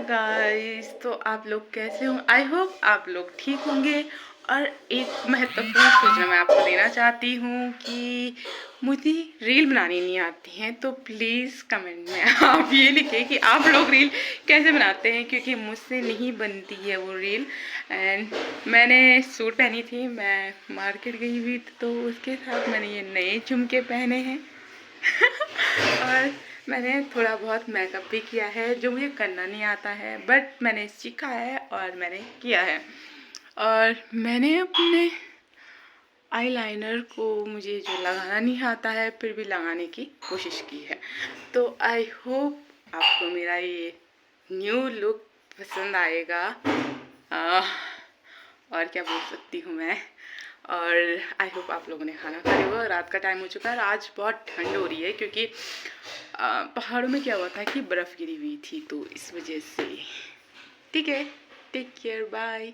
Guys, तो आप लोग कैसे हो? आई होप आप लोग ठीक होंगे। और एक महत्वपूर्ण सूचना मैं आपको देना चाहती हूँ कि मुझे रील बनानी नहीं आती है, तो प्लीज़ कमेंट में आप ये लिखें कि आप लोग रील कैसे बनाते हैं, क्योंकि मुझसे नहीं बनती है वो रील। एंड मैंने सूट पहनी थी, मैं मार्केट गई हुई तो उसके साथ मैंने ये नए झुमके पहने हैं और मैंने थोड़ा बहुत मेकअप भी किया है, जो मुझे करना नहीं आता है, बट मैंने सीखा है और मैंने किया है। और मैंने अपने आईलाइनर को, मुझे जो लगाना नहीं आता है, फिर भी लगाने की कोशिश की है। तो आई होप आपको मेरा ये न्यू लुक पसंद आएगा। और क्या बोल सकती हूँ मैं। और आई होप आप लोगों ने खाना खा लिया होगा। रात का टाइम हो चुका है, आज बहुत ठंड हो रही है, क्योंकि पहाड़ों में क्या हुआ था कि बर्फ़ गिरी हुई थी, तो इस वजह से। ठीक है, टेक केयर, बाय।